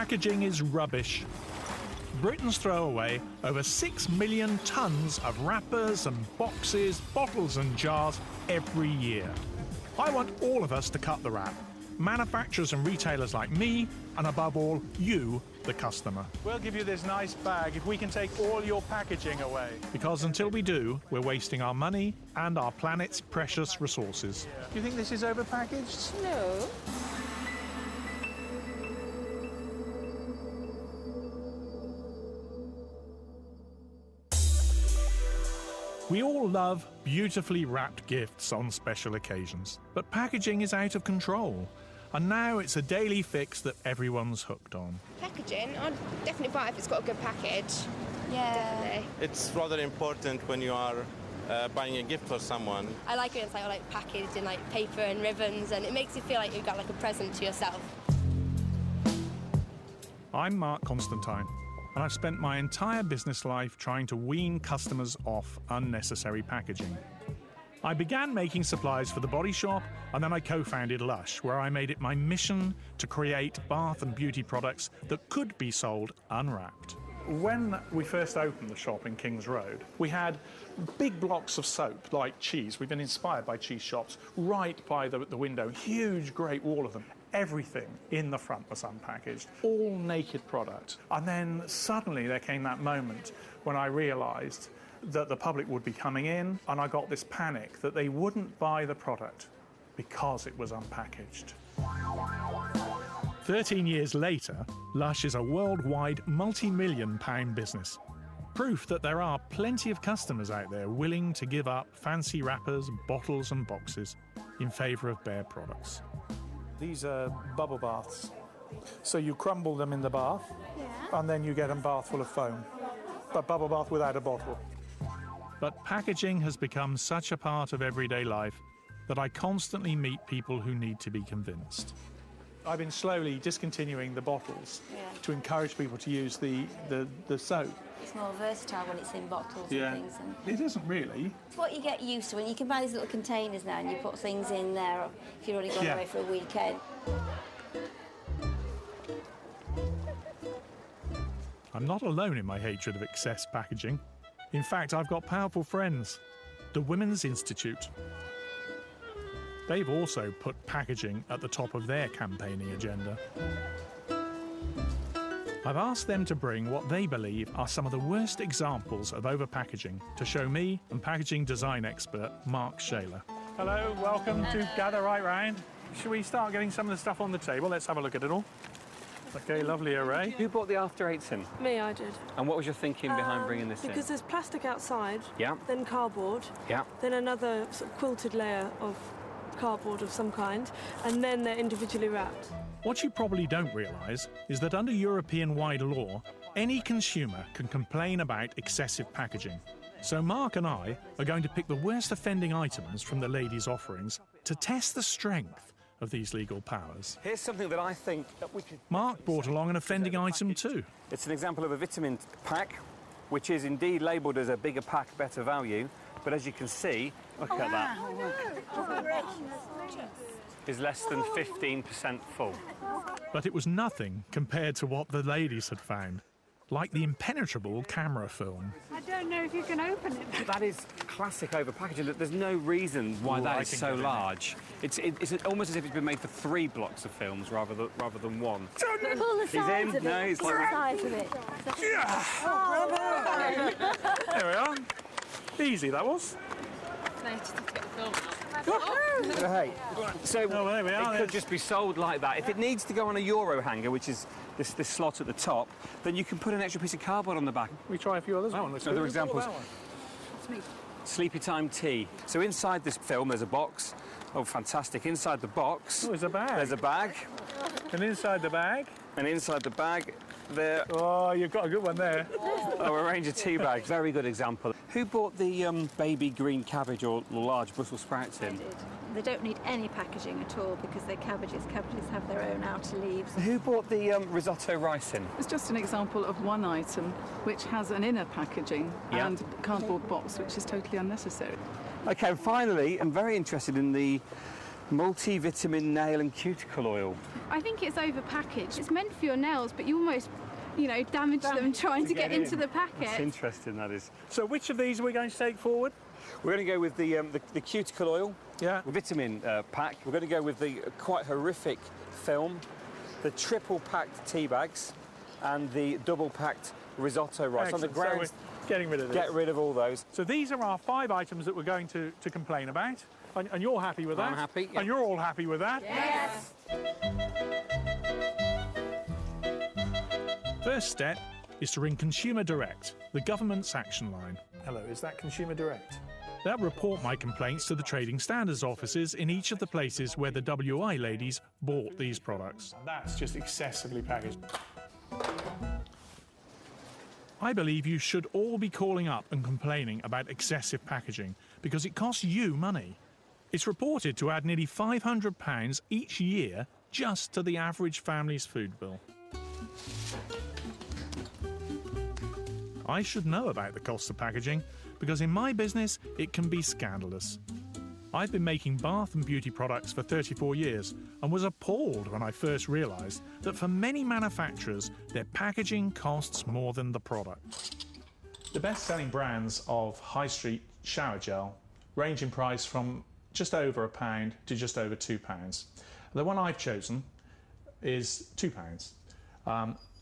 Packaging is rubbish. Britons throw away over 6 million tonnes of wrappers and boxes, bottles and jars every year. I want all of us to cut the rap. Manufacturers and retailers like me, and above all, you, the customer. We'll give you this nice bag if we can take all your packaging away. Because until we do, we're wasting our money and our planet's precious resources. Do you think this is overpackaged? No. We all love beautifully wrapped gifts on special occasions, but packaging is out of control, and now it's a daily fix that everyone's hooked on. Packaging, I'd definitely buy it if it's got a good package. Yeah. Definitely. It's rather important when you are buying a gift for someone. I like it when it's like packaged in like paper and ribbons, and it makes you feel like you've got like a present to yourself. I'm Mark Constantine, and I've spent my entire business life trying to wean customers off unnecessary packaging. I began making supplies for The Body Shop, and then I co-founded Lush, where I made it my mission to create bath and beauty products that could be sold unwrapped. When we first opened the shop in King's Road, we had big blocks of soap, like cheese. We've been inspired by cheese shops, right by the window, huge, great wall of them. Everything in the front was unpackaged, all naked product. And then suddenly there came that moment when I realised that the public would be coming in, and I got this panic that they wouldn't buy the product because it was unpackaged. 13 years later, Lush is a worldwide multi-million-pound business. Proof that there are plenty of customers out there willing to give up fancy wrappers, bottles and boxes in favour of bare products. These are bubble baths. So you crumble them in the bath, and then you get a bath full of foam. A bubble bath without a bottle. But packaging has become such a part of everyday life that I constantly meet people who need to be convinced. I've been slowly discontinuing the bottles to encourage people to use the soap. It's more versatile when it's in bottles and things. And it isn't really. It's what you get used to when you can buy these little containers now and you put things in there if you're already going away for a weekend. I'm not alone in my hatred of excess packaging. In fact, I've got powerful friends. The Women's Institute. They've also put packaging at the top of their campaigning agenda. I've asked them to bring what they believe are some of the worst examples of overpackaging to show me and packaging design expert Mark Shaler. Hello, welcome to Gather Right Round. Should we start getting some of the stuff on the table? Let's have a look at it all. Okay, lovely array. Who bought the After Eights in? Me, I did. And what was your thinking behind bringing this in? Because there's plastic outside, Yeah. then cardboard, Yeah. then another sort of quilted layer of cardboard of some kind, and then they're individually wrapped. What you probably don't realise is that under European-wide law, any consumer can complain about excessive packaging. So Mark and I are going to pick the worst offending items from the ladies' offerings to test the strength of these legal powers. Here's something that I think that we could... Mark brought along an offending item too. It's an example of a vitamin pack, which is indeed labelled as a bigger pack, better value. But as you can see, look at that. Is less than 15% full. But it was nothing compared to what the ladies had found, like the impenetrable camera film. I don't know if you can open it. That is classic overpackaging. There's no reason why that is so large. It's almost as if it's been made for 3 blocks of films rather than one. Pull the sides of it. No, he's Pull the sides of it. There we are. Easy that was. Hey, so there we are. it could just be sold like that. If it needs to go on a Euro hanger, which is this slot at the top, then you can put an extra piece of cardboard on the back. We try a few others. Other examples. Sleepy time tea. So inside this film there's a box. Oh, fantastic. Inside the box... Oh, there's a bag. There's a bag. And inside the bag? And inside the bag, there... Oh, you've got a good one there. Oh, a range of tea bags. Very good example. Who bought the baby green cabbage or large Brussels sprouts in? I did. They don't need any packaging at all because they're cabbages. Cabbages have their own outer leaves. Who bought the risotto rice in? It's just an example of one item which has an inner packaging and cardboard box, which is totally unnecessary. OK, and finally, I'm very interested in the Multivitamin nail and cuticle oil. I think it's over-packaged. It's meant for your nails, but you almost, you know, damage them trying to get into the packet. That's interesting, that is. So which of these are we going to take forward? We're going to go with the cuticle oil, Yeah. vitamin pack. We're going to go with the quite horrific film, the triple-packed tea bags, and the double-packed risotto rice. On the Excellent. ground, So we're getting rid of this. get rid of all those. So these are our 5 items that we're going to complain about. And you're happy with that? I'm happy, yeah. And you're all happy with that? Yes. First step is to ring Consumer Direct, the government's action line. Hello, is that Consumer Direct? They'll report my complaints to the trading standards offices in each of the places where the WI ladies bought these products. That's just excessively packaged. I believe you should all be calling up and complaining about excessive packaging because it costs you money. It's reported to add nearly £500 each year just to the average family's food bill. I should know about the cost of packaging because in my business it can be scandalous. I've been making bath and beauty products for 34 years and was appalled when I first realised that for many manufacturers their packaging costs more than the product. The best-selling brands of high street shower gel range in price from just over £1 to just over £2. The one I've chosen is £2.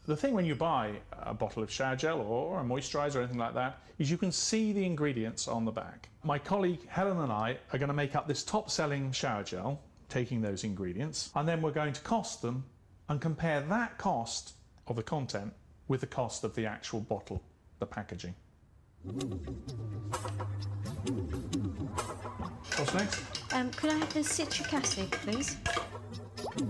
The thing when you buy a bottle of shower gel or a moisturiser or anything like that is you can see the ingredients on the back. My colleague Helen and I are going to make up this top-selling shower gel, taking those ingredients, and then we're going to cost them and compare that cost of the content with the cost of the actual bottle, the packaging. What's next? Could I have the citric acid, please?